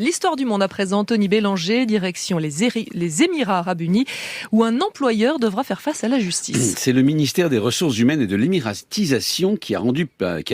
L'histoire du monde à présent, Anthony Bélanger, direction les Émirats Arabes Unis, où un employeur devra faire face à la justice. C'est le ministère des Ressources humaines et de l'émiratisation qui a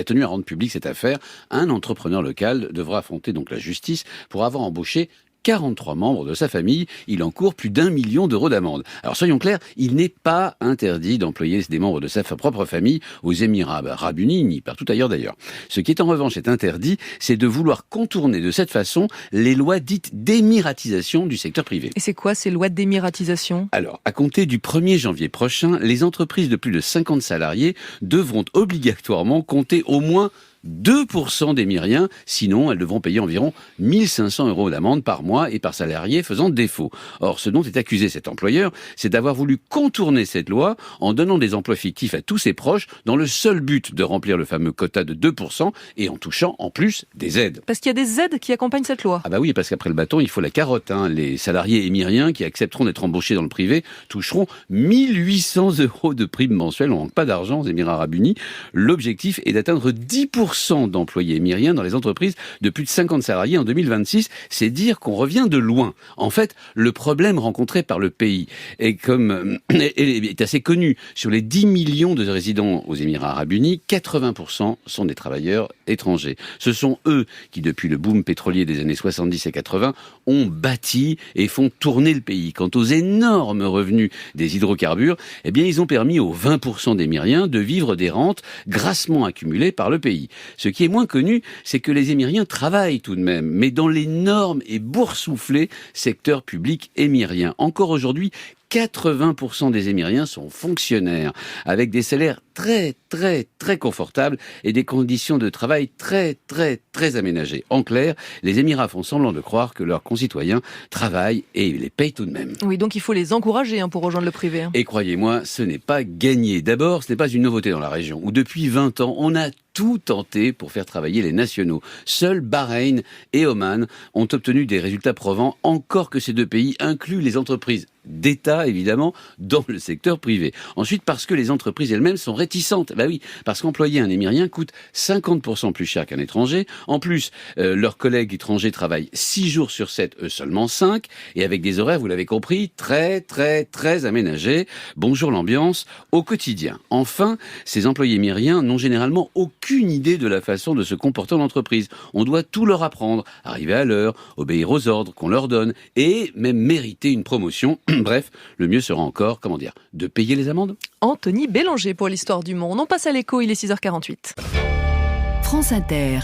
tenu à rendre publique cette affaire. Un entrepreneur local devra affronter donc la justice pour avoir embauché 43 membres de sa famille. Il encourt plus d'1 million d'euros d'amende. Alors soyons clairs, il n'est pas interdit d'employer des membres de sa propre famille aux Émirats Arabes Unis, ni partout ailleurs d'ailleurs. Ce qui est en revanche interdit, c'est de vouloir contourner de cette façon les lois dites d'émiratisation du secteur privé. Et c'est quoi ces lois d'émiratisation ? Alors, à compter du 1er janvier prochain, les entreprises de plus de 50 salariés devront obligatoirement compter au moins 2% d'émiriens, sinon elles devront payer environ 1 500 euros d'amende par mois et par salarié faisant défaut. Or, ce dont est accusé cet employeur, c'est d'avoir voulu contourner cette loi en donnant des emplois fictifs à tous ses proches dans le seul but de remplir le fameux quota de 2% et en touchant en plus des aides. Parce qu'il y a des aides qui accompagnent cette loi. Ah bah oui, parce qu'après le bâton, il faut la carotte. Les salariés émiriens qui accepteront d'être embauchés dans le privé toucheront 1 800 euros de prime mensuelle. On manque pas d'argent aux Émirats Arabes Unis. L'objectif est d'atteindre 10% d'employés émiriens dans les entreprises de plus de 50 salariés en 2026. C'est dire qu'on revient de loin. En fait, le problème rencontré par le pays est assez connu. Sur les 10 millions de résidents aux Émirats Arabes Unis, 80% sont des travailleurs étrangers. Ce sont eux qui, depuis le boom pétrolier des années 70 et 80, ont bâti et font tourner le pays. Quant aux énormes revenus des hydrocarbures, eh bien, ils ont permis aux 20% d'émiriens de vivre des rentes grassement accumulées par le pays. Ce qui est moins connu, c'est que les Émiriens travaillent tout de même, mais dans l'énorme et boursouflé secteur public émirien. Encore aujourd'hui, 80% des Émiriens sont fonctionnaires, avec des salaires très confortables et des conditions de travail très aménagées. En clair, les Émirats font semblant de croire que leurs concitoyens travaillent et les payent tout de même. Oui, donc il faut les encourager pour rejoindre le privé. Et croyez-moi, ce n'est pas gagné. D'abord, ce n'est pas une nouveauté dans la région, où depuis 20 ans, on a tout tenté pour faire travailler les nationaux. Seuls Bahreïn et Oman ont obtenu des résultats probants, encore que ces deux pays incluent les entreprises d'État, évidemment, dans le secteur privé. Ensuite, parce que les entreprises elles-mêmes sont réticentes. Bah oui, parce qu'employer un Émirien coûte 50% plus cher qu'un étranger. En plus, leurs collègues étrangers travaillent 6 jours sur 7, eux seulement 5, et avec des horaires, vous l'avez compris, très aménagés. Bonjour l'ambiance au quotidien. Enfin, ces employés émiriens n'ont généralement aucune idée de la façon de se comporter en entreprise. On doit tout leur apprendre, arriver à l'heure, obéir aux ordres qu'on leur donne, et même mériter une promotion. Bref, le mieux sera encore, de payer les amendes. Anthony Bélanger pour l'histoire du monde. On passe à l'écho, il est 6h48. France Inter.